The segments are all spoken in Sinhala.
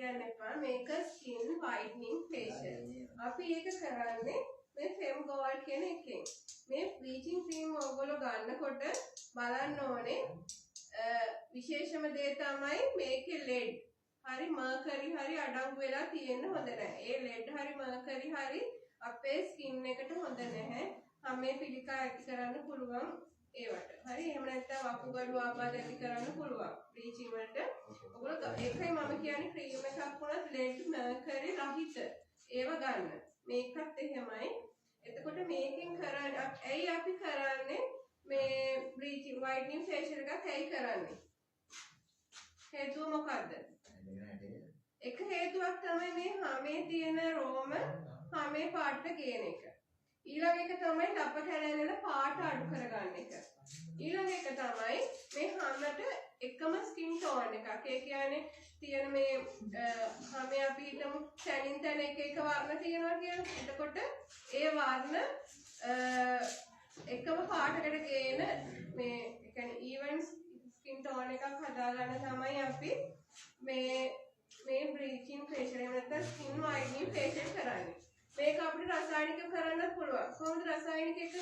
කියන්න එපා. මේක skin whitening facial. අපි ඒක කරන්නේ මේ Fem Gold කියන එකෙන්. මේ bleaching cream ඔයගොල්ලෝ ගන්නකොට බලන්න ඕනේ විශේෂම දේ තමයි මේකේ lead. හරි mercury හරි අඩංගු වෙලා තියෙන්න හොඳ නැහැ. ඒ lead හරි mercury හරි අපේ skin එකට හොඳ නැහැ. හැමේ පිළිකා ඇති කරන්න පුළුවන් ඒවට. හරි එහෙම නැත්නම් වකුගඩු ආබාධ ඇති කරන්න පුළුවන්. bleaching වලට ඔයගොල්ලෝ ඒකයි මම කියන්නේ cream එකක් වුණත් lead mercury රහිත ඒව ගන්න. මේකත් එහෙමයි. එතකොට මේකෙන් කරන්නේ ඇයි අපි කරන්නේ මේ bleaching whitening facial එකක් ඇයි කරන්නේ? හේතුව මොකද්ද? එක හේතුවක් තමයි මේ හැමේ තියෙන රෝම හැමේ පාට ගේන එක. ඊළඟ එක තමයි ලප කැලැලෙන පාට අඩු කරගන්න එක. ඊළඟ එක තමයි මේ හැමට එකම ස්කින් ටෝන් එකක්. ඒ කියන්නේ තියෙන මේ හැමේ අපි හිතමු තනින් තන එක වර්ණ තියෙනවා කියලා. එතකොට ඒ වර්ණ එකම පාටකට ගේන මේ ඒ කියන්නේ ඊවන් ස්කින් ටෝන් එකක් හදාගන්න තමයි අපි මේ bleaching facial එක නැත්නම් skin whitening facial කරන්නේ. මේක අපිට රසායනික කරන්නත් පුළුවන්. කොහොමද රසායනික එක?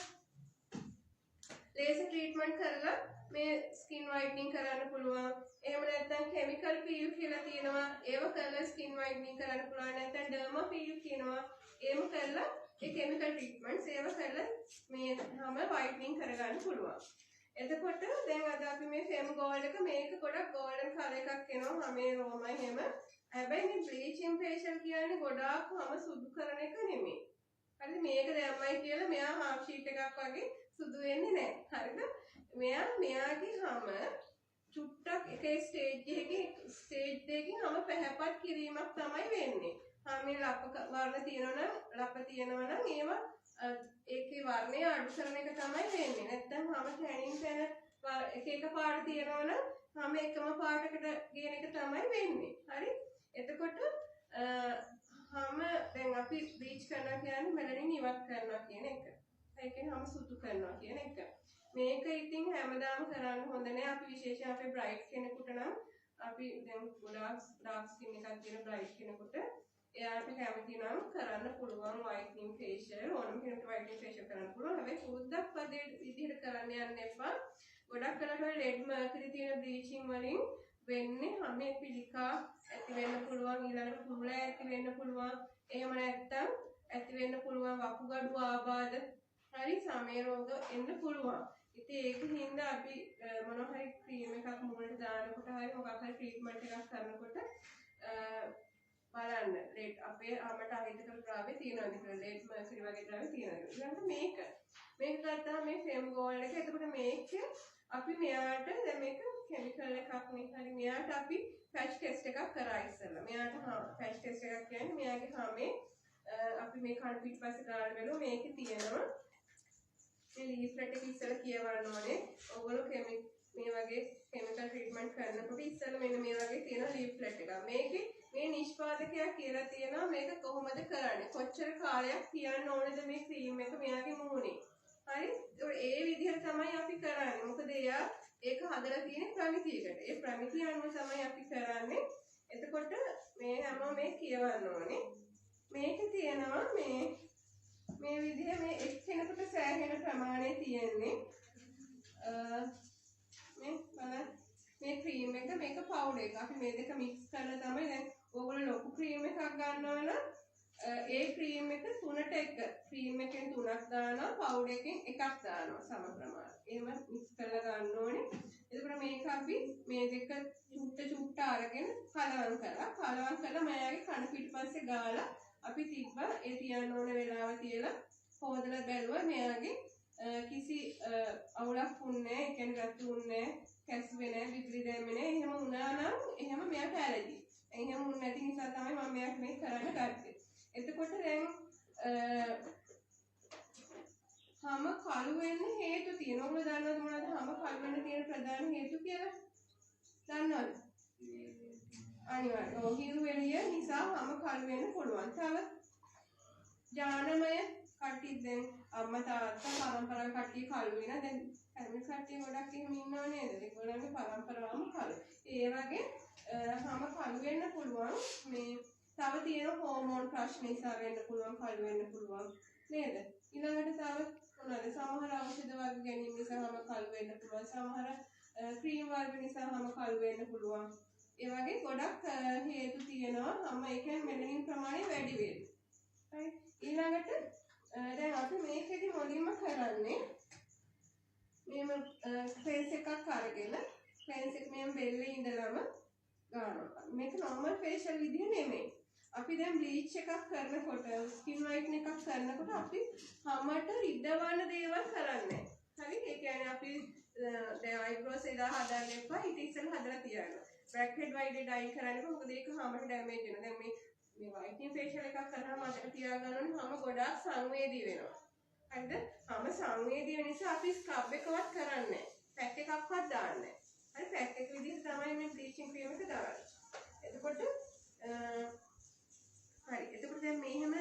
laser treatment කරලා මේ skin whitening කරන්න පුළුවන්. එහෙම නැත්නම් chemical peel කියලා තියෙනවා. ඒව කරලා skin whitening කරන්න පුළුවන්. නැත්නම් derma peel කියනවා. ඒව කරලා ඒ chemical treatments ඒව කරලා මේ හැම whitening කරගන්න පුළුවන්. එතකොට දැන් අද අපි මේ Fem Gold එක මේක ගොඩක් golden color එකක් එනවා. හැමේ රෝමයි එහෙම. හැබැයි මේ bleaching facial කියන්නේ ගොඩාක් හැම සුදු කරන එක නෙමෙයි. හරිද? මේක දැම්මයි කියලා මෙයා half sheet එකක් වගේ සුදු වෙන්නේ නැහැ. හරිද? මෙයාගේ හැම චුට්ටක් එකේ ස්ටේජ් දෙකකින් හැම පැහැපත් කිරීමක් තමයි වෙන්නේ. හැමේ ලප වර්ණ තියෙනවා නම් ඒවා ඒකේ වර්ණය අඩු කරන එක තමයි වෙන්නේ. නැත්නම් හැම තැනින් තැන එක පාට තියෙනවා නම් හැම එකම පාටකට ගේන එක තමයි වෙන්නේ. හරි? එතකොට හැම දැන් අපි බ්ලීච් කරනවා කියන්නේ මෙලනින් ඉවත් කරනවා කියන එක. ඒ කියන්නේ හැම සුදු කරනවා කියන එක. මේක ඉතින් හැමදාම කරන්න හොඳ නෑ. අපි විශේෂයෙන් අපේ බ්‍රයිට් කෙනෙකුට නම් අපි දැන් ගොඩාක් ඩාර්ක් ස්කින් එකක් තියෙන බ්‍රයිට් කෙනෙකුට එයාට කැමති නම් කරන්න පුළුවන් whitening facial. ඕනම කෙනෙකුට whitening facial කරන්න පුළුවන්. හැබැයි පුරුද්දක් පදේ විදිහට කරන්න යන්න එපා. ගොඩක් වෙලාවට lead mercury තියෙන bleaching වලින් වෙන්නේ හැමේ පිළිකා ඇති වෙන්න පුළුවන්. ඊළඟට කුරුල ඇති වෙන්න පුළුවන්. එහෙම නැත්නම් ඇති වෙන්න පුළුවන් වකුගඩු ආබාධ හරි සමේ රෝග එන්න පුළුවන්. ඉතින් ඒකින් හින්දා අපි මොනවා හරි ක්‍රීම් එකක් මුලට දානකොට හරි මොකක් හරි ට්‍රීට්මන්ට් එකක් කරනකොට බලන්න ලේට් අපේ ආමට අහිතකර ද්‍රව්‍ය තියෙනවද කියලා ලේට් මර්කරි වගේ ද්‍රව්‍ය තියෙනවද ඊළඟට මේක ගත්තාම මේ ෆෙම් ගෝල්ඩ් එක එතකොට මේක අපි මෙයාට දැන් මේක කෙමිකල් එකක් නේ හරි මෙයාට අපි පැච් ටෙස්ට් එකක් කරා ඉස්සෙල්ලා මෙයාට පැච් ටෙස්ට් එකක් කියන්නේ මෙයාගේ හැමේ අපි මේ කන පිටපස්සේ ගාන බැලුවා මේකේ තියෙනවා මේ ලීෆ්ලෙට් එක ඉස්සෙල්ලා කියවන්න ඕනේ ඔයගොල්ලෝ මේ වගේ කෙමිකල් ට්‍රීට්මන්ට් කරනකොට ඉස්සෙල්ලා මෙන්න මේ වගේ තියෙන ලීෆ්ලෙට් එකක් මේකේ මේ නිෂ්පාදකයා කියලා තියෙනවා මේක කොහොමද කරන්නේ කොච්චර කාලයක් තියන්න ඕනද මේ ක්‍රීම් එක මෙයාගේ මූණේ හරි ඒ විදිහට තමයි අපි කරන්නේ මොකද එයා ඒක හදලා තියෙන ප්‍රමිතියකට ඒ ප්‍රමිතිය අනුව තමයි අපි කරන්නේ එතකොට මේ හැම මේ කියවන්න ඕනේ මේකේ තියෙනවා මේ විදිහ මේ එක්කෙනෙකුට සෑහෙන ප්‍රමාණය තියෙන්නේ මේ බලන්න මේ ක්‍රීම් එක මේක පවුඩර් එක අපි මේ දෙක මික්ස් කරලා තමයි දැන් ඕගොල්ලෝ ලොකු ක්‍රීම් එකක් ගන්නවා නම් ඒ ක්‍රීම් එක 3ට 1 ක්‍රීම් එකෙන් 3ක් දානවා පවුඩර් එකෙන් 1ක් දානවා සම ප්‍රමාණය. එහෙම මික්ස් කරලා ගන්න ඕනේ. එතකොට මේක අපි මේ දෙක චුට්ට අරගෙන කලවම් කරලා මයාගේ කන පිටිපස්සේ ගාලා අපි තිබ්බා ඒ තියන්න ඕන වෙලාව තියලා හොදලා බැලුවා මෙයාගේ කිසි අවුලක් වුන්නේ නැහැ. ඒ කියන්නේ ගැටුන්නේ නැහැ. කැස්සුවේ නැහැ. විදුලි දැම්මේ නැහැ. එහෙම වුණා නම් එහෙම මෙයාට ඇලර්ජි. එහෙම වුණ නැති නිසා තමයි මම මෙයාට මේක කරන්න ගත්තේ. එතකොට දැන් හැම කළු වෙන්න හේතු තියෙනවා. ඔයගොල්ලෝ දන්නවද මොනවද හැම කළු වෙන්න තියෙන ප්‍රධාන හේතු කියලා? දන්නවද? අනිවාර්යයෙන්. හිරු එළිය නිසා හැම කළු වෙන්න පුළුවන්. තව ජානමය කට්ටිය දැන් අම්මා තාත්තා පරම්පරාව කට්ටිය කළු වෙන දැන් ෆැමිලි කට්ටිය ගොඩක් එහෙම ඉන්නව නේද? ඒගොල්ලන්ගේ පරම්පරාවම කළු. ඒ වගේ හැම කළු වෙන්න පුළුවන්. මේ තව තියෙන හෝමෝන් ප්‍රශ්න නිසා වෙන්න පුළුවන් කළු වෙන්න පුළුවන් නේද? ඊළඟට තව මොනවාද? සමහර ඖෂධ වර්ග ගැනීම නිසා හැම කළු වෙන්න පුළුවන්. සමහර ක්‍රීම් වර්ග නිසා හැම කළු වෙන්න පුළුවන්. ඒ වගේ ගොඩක් හේතු තියෙනවා. හැම එකෙන් මෙලනින් ප්‍රමාණය වැඩි වෙන්න. right? ඊළඟට දැන් අපි මේකෙදි මුලින්ම කරන්නේ මෙහෙම ෆේස් එකක් අරගෙන ෆේස් එක මෙහෙම බෙල්ලේ ඉඳලම ගන්නවා. මේක normal facial විදිහ නෙමෙයි. අපි දැන් බ්ලීච් එකක් කරනකොට ස්කින් වයිට්න එකක් කරනකොට අපි හැමට රිදවන දේවල් කරන්නේ. හරි? ඒ කියන්නේ අපි දැන් eyebrows එදා හදන්න එපා. ඊට ඉස්සෙල්ලා හදලා තියන්න. black head white head අයින් කරන්න එපා. මොකද ඒක හැමට ඩැමේජ් වෙනවා. දැන් මේ whitening facial එකක් කරාම මතක තියාගන්න ඕනේ හැම ගොඩාක් සංවේදී වෙනවා. හරිද? හැම සංවේදී වෙන නිසා අපි ස්ක්‍රබ් එකවත් කරන්නේ නැහැ. පැක් එකක්වත් දාන්නේ නැහැ. හරි පැක් එක විදිහට තමයි මේ බ්ලීචින් ක්‍රීම් එක දාන්නේ. එතකොට හරි. එතකොට දැන් මෙහෙම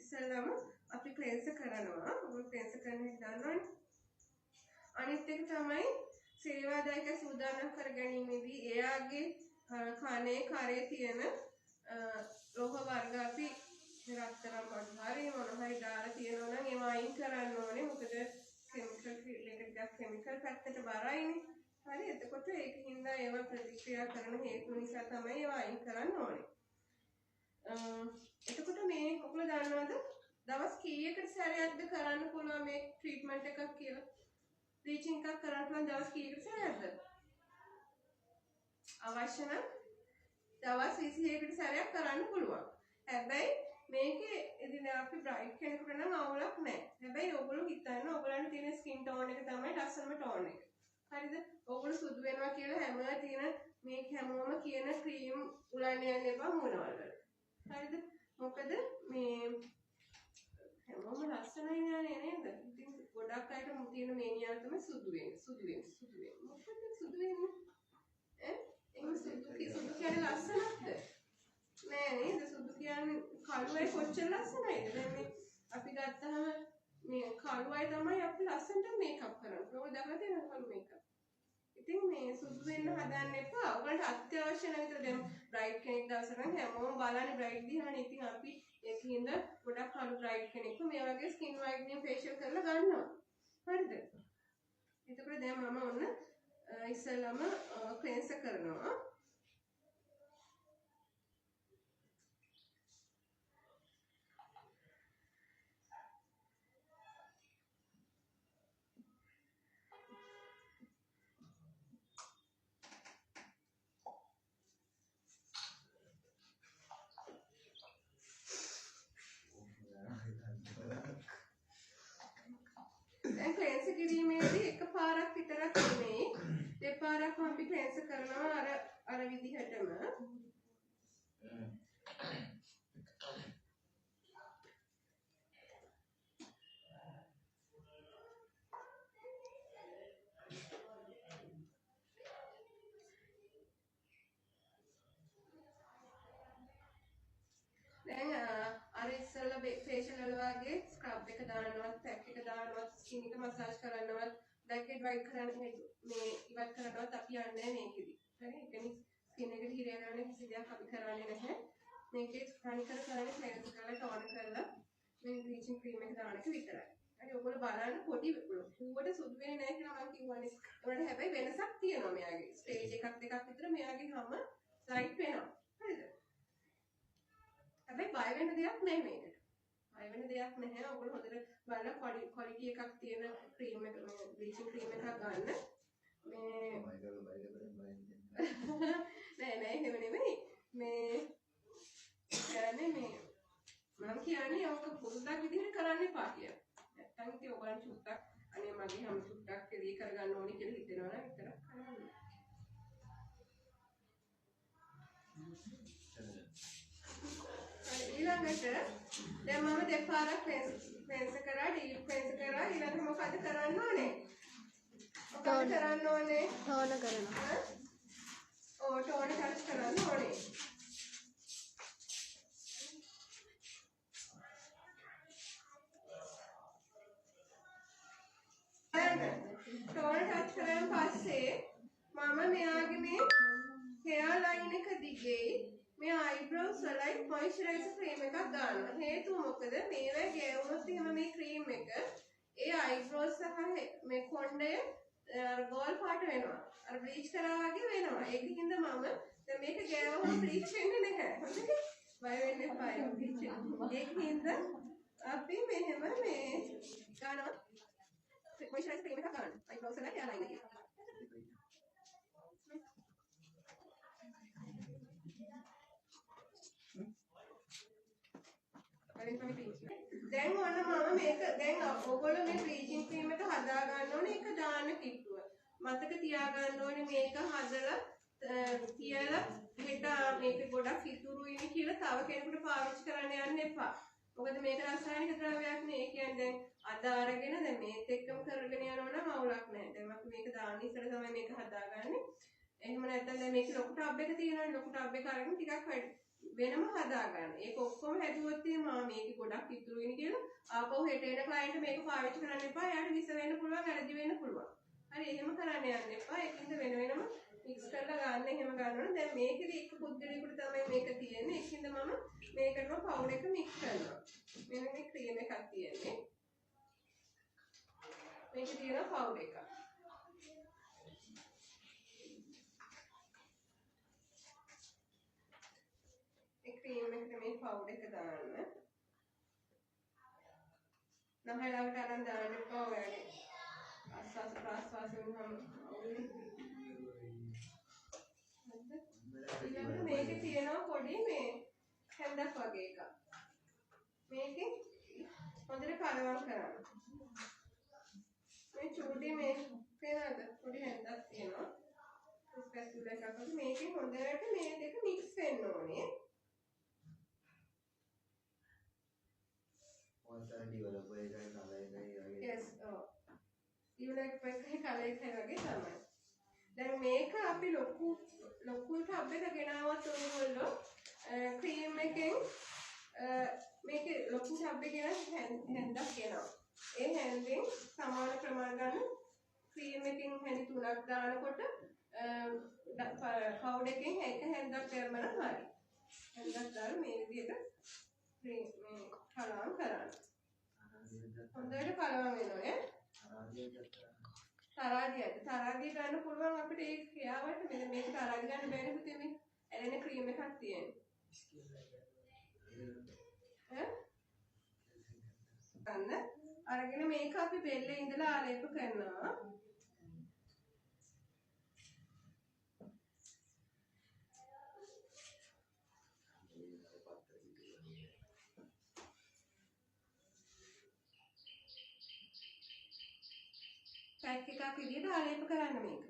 ඉස්සෙල්ලාම අපි ක්ලෙන්සර් කරනවා. ඔය ක්ලෙන්සර් කරන එක දන්නවනේ. අනිත් එක තමයි සේවාදායක සූදානම් කර ගැනීමේදී එයාගේ කනේ කරේ තියෙන ලෝහ වර්ග අපි රත්තරන් පොඩි හරි මොන හරි දාලා තියෙනවා නම් ඒවා අයින් කරන්න ඕනේ. මොකද කෙමිකල් පැත්තට බරයිනේ. හරි එතකොට ඒකින්ද ඒවා ප්‍රතික්‍රියා කරන හේතු නිසා තමයි ඒවා අයින් කරන්න ඕනේ. එතකොට මේ ඔයගොල්ලෝ දන්නවද දවස් කීයකට සැරයක්ද කරන්න පුළුවන් මේ ට්‍රීට්මන්ට් එකක් කියලා? බ්ලීචින් එකක් කරන්න පුළුවන් දවස් කීයකට සැරයක්ද? අවශ්‍ය නම් දවස් 21කට සැරයක් කරන්න පුළුවන්. හැබැයි මේකේ ඉතින් අපි බ්‍රයිට් කෙනෙකුට නම් අවුලක් නැහැ. හැබැයි ඔයගොල්ලෝ හිතන්න ඔයගොල්ලන්ට තියෙන ස්කින් ටෝන් එක තමයි ලස්සනම ටෝන් එක. හරිද? ඔයගොල්ලෝ සුදු වෙනවා කියලා හැම තියෙන මේ හැමෝම කියන ක්‍රීම් උලන්න යන්න එපා මොනවද? හරිද? මොකද මේ හැමෝම ලස්සනයි නේද? ඉතින් ගොඩක් අයට තියෙන මේනියා තමයි සුදු වෙන්නේ. මොකද සුදු වෙන්නේ? ඒක සුදු කියන්නේ ලස්සනක්ද? නෑ නේද? සුදු කියන්නේ කළුයි කොච්චර ලස්සනයිද? දැන් මේ අපි ගත්තාම මේ කළුයි තමයි අපි ලස්සනට මේකප් කරන්නේ. ඔය දැකලා තියෙනවද කළු මේකප්? ඉතින් මේ සුදු වෙන්න හදන්න එපා. ඔයගලට අත්‍යවශ්‍ය නම් විතර දැන් බ්‍රයිට් කෙනෙක් දවසට හැමෝම බලන්නේ බ්‍රයිට් දිහානේ. ඉතින් අපි ඒකින්ද ගොඩක් කළු බ්‍රයිට් කෙනෙක්ව මේ වගේ ස්කින් වයිට්නින් ෆේෂියල් කරලා ගන්නවා. හරිද? එතකොට දැන් මම ඔන්න ඉස්සෙල්ලාම ක්ලෙන්සර් කරනවා. දැන් ක්ලෙන්සර් කිරීමේදී එකපාරක් විතරක් නෙමෙයි දෙපාරක්ම අපි ක්ලෙන්සර් කරනවා අර විදිහටම. දැන් අර ඉස්සෙල්ලා ෆේෂියල් වල වගේ ස්ක්‍රබ් එක දානවත් පැක් එක දානවත් ස්කින් එක මසාජ් කරන්නවත් බ්ලැක් හෙඩ් වයිට් කරන්න මේ ඉවත් කරනවත් අපි යන්නේ නැහැ මේකෙදි. හරි? ඒ කියන්නේ ස්කින් එකට හිර යන කිසි දෙයක් අපි කරන්නේ නැහැ. මේකේ තනිකර කරන්නේ ක්ලෙන්ස් කරලා ටෝන් කරලා මේ බ්ලීචින් ක්‍රීම් එක දාන එක විතරයි. හරි ඔයගොල්ලෝ බලන්න පොඩි පුවට සුදු වෙන්නේ නැහැ කියලා මම කිව්වනේ. ඒකට හැබැයි වෙනසක් තියෙනවා මෙයාගේ. ස්ටේජ් එකක් දෙකක් විතර මෙයාගේ හැම ලයිට් වෙනවා. හරිද? හැබැයි බය වෙන දෙයක් නැහැ මේකට. බය වෙන දෙයක් නැහැ. ඔයගොල්ලෝ හොඳට බලලා ක්වොලිටි එකක් තියෙන ක්‍රීම් එක මේ බ්ලීචින් ක්‍රීම් එකක් ගන්න. මේ නෑ එහෙම නෙමෙයි. මේ කියන්නේ මේ මම කියන්නේ ඔක පුරුද්දක් විදිහට කරන්න එපා කියලා. නැත්තම් ඉතින් ඔයගොල්ලන් චුට්ටක් අනේ මගේ හැම චුට්ටක් කෙලී කරගන්න ඕනේ කියලා හිතෙනවා නම් විතරක් කරන්න. ඊළඟට දැන් මම දෙපාරක් ක්ලෙන්සර් කරා ඩීප් ක්ලෙන්සර් කරා ඊළඟට මොකද කරන්න ඕනේ? මොකද කරන්න ඕනේ? ටෝන කරනවා. ටෝන ටච් කරන්න ඕනේ. ගෙයි මේ eyebrows වලයි moisturizer cream එකක් දානවා. හේතුව මොකද? මේවා ගෑවුනොත් එහෙම මේ cream එක ඒ eyebrows සහ මේ කොණ්ඩය ගෝල් පාට වෙනවා. අර බ්ලීච් කරා වගේ වෙනවා. ඒකින්ද මම දැන් මේක ගෑවුවම බ්ලීච් වෙන්නේ නැහැ. හොඳද? බය වෙන්න එපා ඒක බ්ලීච් වෙනවා. ඒකින්ද අපි මෙහෙම මේ ගන්නවා. moisturizer cream එකක් ගන්න. eyebrows වල hair line එකේ. දැන් ඔන්න මම මේක දැන් ඔයගොල්ලෝ මේ බ්ලීචින් ක්‍රීම් එක හදා ගන්න ඕනේ ඒක දාන්න කිට්ටුව. මතක තියාගන්න ඕනේ මේක හදලා තියලා හෙට මේක ගොඩක් ඉතුරුයිනේ කියලා තව කෙනෙකුට පාවිච්චි කරන්න යන්න එපා. මොකද මේක රසායනික ද්‍රව්‍යයක් නේ. ඒ කියන්නේ දැන් අද අරගෙන දැන් මේත් එක්කම කරගෙන යනවා නම් අවුලක් නැහැ. දැන් අපි මේක දාන්න ඉස්සර තමයි මේක හදාගන්නේ. එහෙම නැත්නම් දැන් මේක ලොකු ටබ් එක තියෙනවා. ලොකු ටබ් එක අරගෙන ටිකක් වෙනම හදාගන්න. ඒක ඔක්කොම හැදුවොත් මම මේක ගොඩක් ඉතුරු වෙන කියලා ආපහු හෙට එන ක්ලයන්ට් මේක පාවිච්චි කරන්න එපා. එයාට විස වෙන්න පුළුවන්, වැරදි වෙන්න පුළුවන්. හරි එහෙම කරන්න යන්න එපා. ඒකින්ද වෙන වෙනම මික්ස් කරලා ගන්න. එහෙම ගන්නවනේ. දැන් මේකෙදි එක පුද්ගලයෙකුට තමයි මේක තියෙන්නේ. ඒකින්ද මම මේකට පවුඩර් එක මික්ස් කරනවා. මෙන්න මේ ක්‍රීම් එකක් තියෙන්නේ. මේකේ තියෙන පවුඩර් එක. ක්‍රීම් එකට මේ පවුඩර් එක දාන්න. නහයලකට අරන් දාන්න එපා ඔයාලගේ. ආස්වාස ප්‍රාස්වාස වෙනවම ඊළඟට මේකේ තියෙනවා පොඩි මේ හැන්දක් වගේ එකක්. මේකේ හොඳට කලවම් කරන්න. මේ චූටි මේ පේනවද? පොඩි හැන්දක් තියෙනවා. ස්පැචුලා එකක් වගේ මේකේ හොඳට මේ දෙක මික්ස් වෙන්න ඕනේ. developer එකයි color එකයි වගේ. yes developer එකයි color එකයි වගේ තමයි. දැන් මේක අපි ලොකු ටබ් එක ගෙනාවත් ඔයගොල්ලෝ ක්‍රීම් එකෙන් මේකේ ලොකු ටබ් එකේ හැන්දක් ගෙනවා. ඒ හැන්දෙන් සමාන ප්‍රමාණ ගන්න ක්‍රීම් එකෙන් හැඳි 3ක් දානකොට පවුඩර් එකෙන් එක හැන්දක් කරමන හරි. හැන්දක් දාලා මේ විදිහට ක්‍රීම් මේ කලවම් කරන්න. හොඳට කලවම් වෙනෝනේ. තරාදිය ගන්න පුළුවන් අපිට ඒ ක්‍රියාවට මෙන්න මේක තරාදිය ගන්න බැරි පුතේ මේ ඇලෙන ක්‍රීම් එකක් තියෙනවා. ගන්න අරගෙන මේක අපි බෙල්ලේ ඉඳලා ආලේප කරනවා. පැක් එකක් විදිහට ආලේප කරන්න මේක.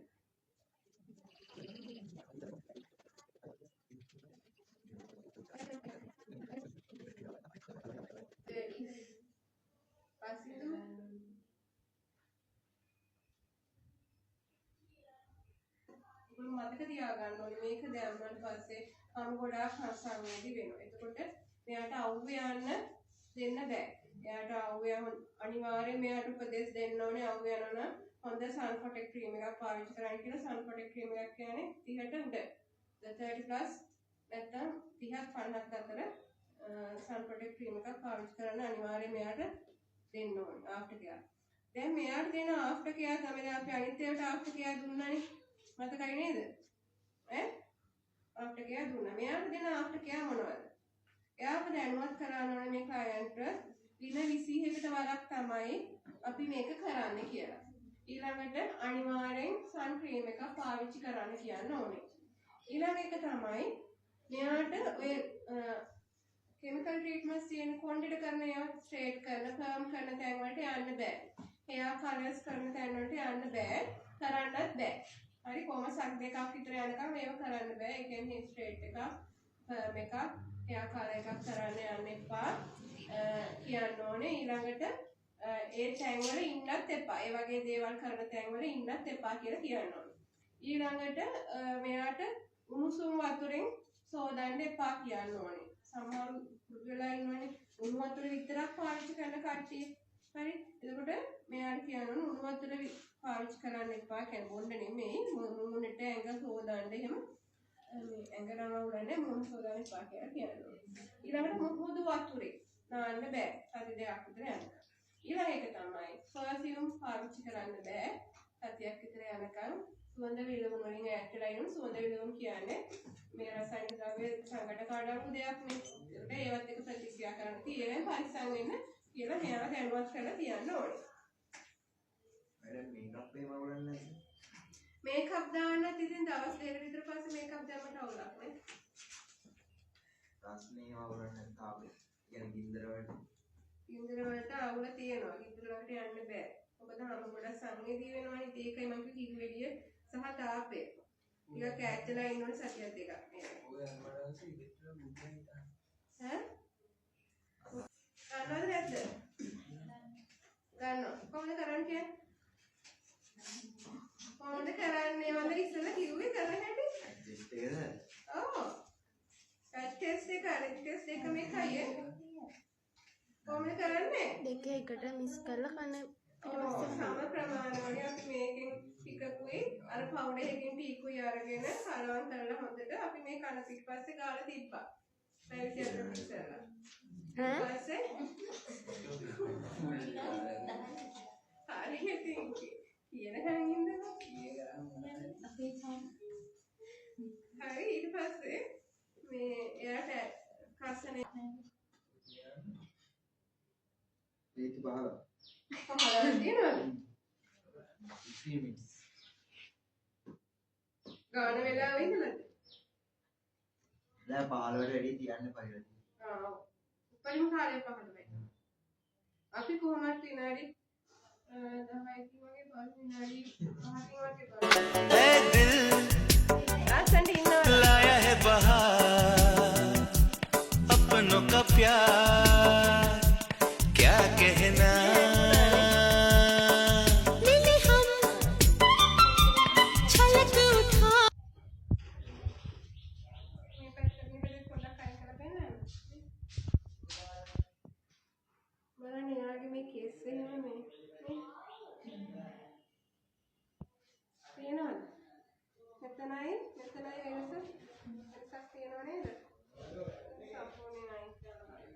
මතක තියාගන්න ඕනේ මේක දැම්මන් පස්සේ කම් ගොඩාක් සංවේදී වෙනවා. එතකොට මෙයාට අවුව යන්න දෙන්න බෑ. එයාට අවුව යන අනිවාර්යයෙන් මෙයාට උපදෙස් දෙන්න ඕනේ අවුව යනවා නම් හොඳ sun protect cream එකක් පාවිච්චි කරන්න කියලා. sun protect cream එකක් කියන්නේ 30ට උඩ. 30 plus නැත්නම් 30ක් 50ක් අතර sun protect cream එකක් පාවිච්චි කරන්න අනිවාර්යයෙන් මෙයාට දෙන්න ඕනේ after care. දැන් මෙයාට දෙන after care තමයි අපි අනිත් ඒවාට after care දුන්නානේ. මතකයි නේද? after care දුන්නා. මෙයාට දෙන after care මොනවද? එයාව දැනුවත් කරන්න ඕනේ මේ ක්ලයන්ට් දින 27කට වරක් තමයි අපි මේක කරන්න කියලා. ඊළඟට අනිවාර්යෙන් sun cream එකක් පාවිච්චි කරන්න කියන්න ඕනේ. ඊළඟ එක තමයි මෙයාට ඔය chemical treatments තියෙන කොණ්ඩෙට කරන ඒවා straight කරන perm කරන තැන් වලට යන්න බෑ. hair colors කරන තැන් වලට යන්න බෑ. කරන්නත් බෑ. හරි කොහොම සක් දෙකක් විතර යනකම් මේව කරන්න බෑ. ඒ කියන්නේ straight එකක් perm එකක් hair color එකක් කරන්න යන්න එපා කියන්න ඕනේ. ඊළඟට ඒ තැන් වල ඉන්නත් එපා. ඒ වගේ දේවල් කරන තැන් වල ඉන්නත් එපා කියලා කියන්න ඕනේ. ඊළඟට මෙයාට උණුසුම් වතුරෙන් සෝදන්න එපා කියන්න ඕනේ. සමහර පුදුලා ඉන්නවනේ උණු වතුර විතරක් පාවිච්චි කරන කට්ටිය. හරි. එතකොට මෙයාට කියන්න ඕනේ උණු වතුර පාවිච්චි කරන්න එපා. කියන්නේ බොන්න නෙමෙයි මුණට ඇඟ සෝදන්න එහෙම ඇඟරම උරන්නේ මුහුණ සෝදාගෙන ඉපා කියලා කියනවා. ඊළඟට මුහුදු වතුරේ නාන්න බෑ. සති දෙකක් විතර යනකම්. ඊළඟ එක තමයි පර්ෆියුම් පාවිච්චි කරන්න බෑ. සතියක් විතර යනකම් සුවඳ විලවුන් වලින් ඈත් වෙලා ඉන්න. සුවඳ විලවුන් කියන්නේ මේ රසායනික ද්‍රව්‍ය සංඝටක දෙයක් නේ. ඒවත් එක්ක ප්‍රතික්‍රියා කරන්න තියෙන පරිස්සම් වෙන්න කියලා මෙයාලා දැනුවත් කරලා තියන්න ඕනේ. මැඩම් මේකප් එහෙම අවුලන්නේ නැහැ. මේකප් දාන්නත් ඉතින් දවස් දෙකකට විතර පස්සේ මේකප් දැම්මට අවුලක් නේ. රස්නේ අවුලන්නේ නැහැ තාපේ. කියන්නේ ගින්දර වලට. ගින්දර වලට අවුල තියෙනවා. ගින්දර වලට යන්න බෑ. මොකද හැම ගොඩක් සංවේදී වෙනවනේ. ඒකයි මම කිව්වේ එළිය සහ තාපය. ටිකක් ඈත්ලා ඉන්න ඕනේ සතියක් දෙකක් මේ. ඔය අම්මලාට ඉතින් බුද්ධිය හිතා. ඈ? ගන්නවද නැද්ද? ගන්නවා. කොහොමද කරන්නේ? කොහොමද කරන්නේ? මම ඉස්සෙල්ලා කිව්වේ කරන්න හැටි. ඇඩ්ජස්ට් එකද? ඔව්. ටෙස්ට් එක මේකයි. කොහොමද කරන්නේ? දෙක එකට මිස් කරලා කන සම ප්‍රමාණවලින් අපි මේකෙන් ටිකකුයි අර පවුඩර් එකකින් ටිකුයි අරගෙන කලවම් කරලා හොඳට අපි මේ කන පිටපස්සේ ගාලා තිබ්බා. පැවිදි අතර ඉස්සරලා. ඊපස්සේ හරි ඉතින් කියන කලින් ඉඳලා හරි ඊට පස්සේ මේ එයාට කස්සනේ ඒත් බහලා. පහලා තියෙනවද? 3 minutes. ගාන වෙලාව ඉන්නවද? දැන් 15ට වැඩි තියන්න පරිවර්තන. උපරිම කාලය 15යි. අපි කොහොමද විනාඩි 10කින් වගේ 5 විනාඩි 5කින් වගේ බලන්න. ऐ दिल ලස්සනට ඉන්නවා. लाया है बहार अपनों का प्यार क्या कहना मिले हम छलक उठा මේ පැත්තට පොඩ්ඩක් අයින් කරලා පෙන්නන්න. බලන්න යාගේ මේ කේස් එහෙම මේ තියෙනවද? මෙතනයි වෙනසක් තියෙනව නේද? සම්පූර්ණයෙන් අයින් කරලා බලන්න.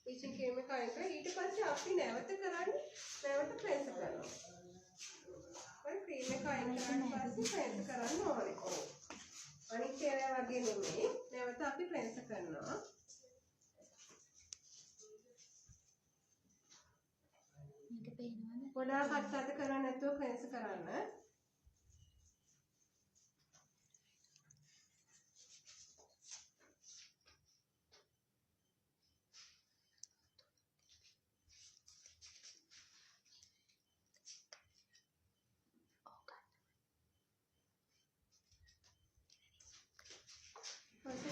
ඉතින් කේම කයික ඊට පස්සේ අපි නැවත ප්‍රෙස් කරනවා. ඔය ක්‍රීම් එක අයින් කරාට පස්සේ ප්‍රෙස් කරන්න ඕනේ. අනිත් ඒවා වගේ නෙමෙයි. නැවත අපි ප්‍රෙස් කරනවා. මේක පේනවද? ගොඩාක් අත්අත කරන්නේ නැතුව ප්‍රෙස් කරන්න.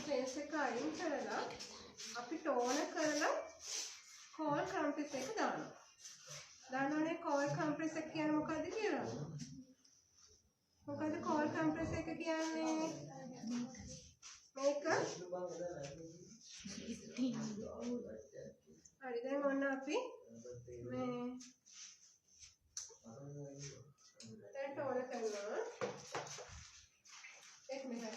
ප්‍රෙස් එක අයින් කරලා අපි ටෝන කරලා කෝල් කම්ප්‍රෙස් එක දානවා. දන්නවනේ කෝල් කම්ප්‍රෙස් එක කියන්නේ මොකද්ද කියලා? මොකද්ද කෝල් කම්ප්‍රෙස් එක කියන්නේ? මේක හරි දැන් ඔන්න අපි මේ දැන් ටෝන කරනවා. එක් මිනිහක්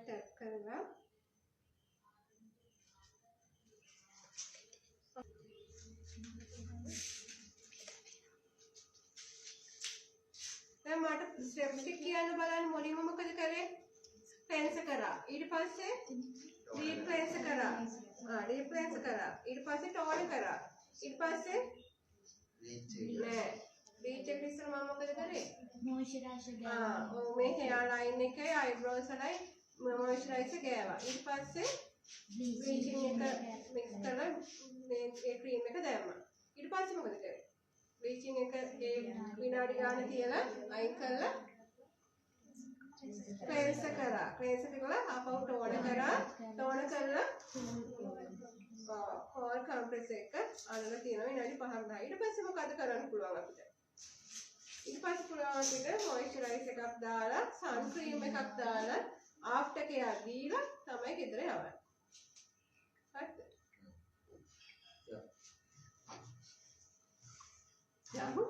ටැප් කරලා දැන් මට ස්ටෙප්ස් ටික කියන්න බලන්න මුලින්ම මොකද කරේ? ක්ලෙන්ස් කරා. ඊට පස්සේ ඩීප් ක්ලෙන්ස් කරා. ඩීප් ක්ලෙන්ස් කරා. ඊට පස්සේ ටෝන් කරා. ඊට පස්සේ නෑ බීච් එක ඉස්සර මම මොකද කරේ? මොයිස්චරයිසර් ඔව් මේ හෙයා ලයින් එකයි අයිබ්‍රෝස් වලයි මොයිස්චරයිසර් ගෑවා. ඊට පස්සේ බ්ලීචින් එක මික්ස් කරලා මේ ක්‍රීම් එක දැම්මා. ඊට පස්සේ මොකද කරේ? බ්ලීචින් එක ඒ විනාඩි ගාන තියලා අයින් කරලා ක්ලෙන්ස් කරා. ක්ලෙන්ස් කරලා ආපහු ටෝන කරා. ටෝන කරලා කෝල් කම්ප්‍රෙස් එක අරගෙන තියෙනවා විනාඩි 5ක් 10. ඊට පස්සේ මොකද කරන්න පුළුවන් අපිට? ඊට පස්සේ පුළුවන් අපිට මොයිස්චරයිසර් එකක් දාලා සන් ක්‍රීම් එකක් දාලා ආෆ්ටර් කෙයාර් දීලා තමයි ගෙදර යවන්නේ. හරිද? යමු.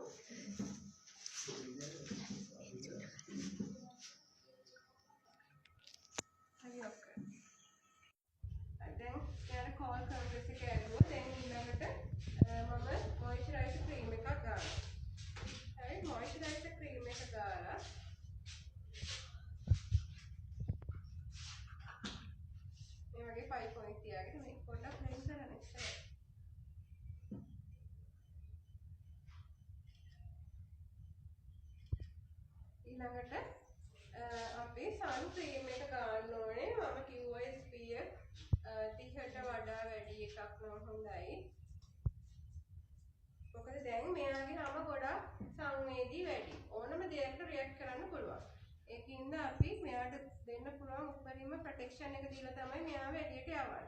හරි ඔක්කොම. දැන් යාර කෝල් කම්ප්‍රෙස් එක ඇරුවා. දැන් ඊළඟට මම මොයිස්චරයිසර් ක්‍රීම් එකක් ගන්නවා. හරි මොයිස්චරයිසර් ක්‍රීම් එක ගාලා මේ වගේ 5 පොයින්ට් තියාගෙන මේක පොඩ්ඩක් ක්ලීන් කරන්න ඉස්සර. ඊළඟට අපි සන් ක්‍රීම් එක ගන්න ඕනේ. මම කිව්වා SPF 30ට වඩා වැඩි එකක් නම් හොඳයි. මොකද දැන් මෙයාගේ නම ගොඩක් සංවේදී වැඩි. ඕනම දෙයකට රියැක්ට් කරන්න පුළුවන්. ඒකින්ද අපි මෙයාට දෙන්න පුළුවන් උපරිම ප්‍රොටෙක්ෂන් එක දීලා තමයි මෙයාව එළියට යවන්නේ.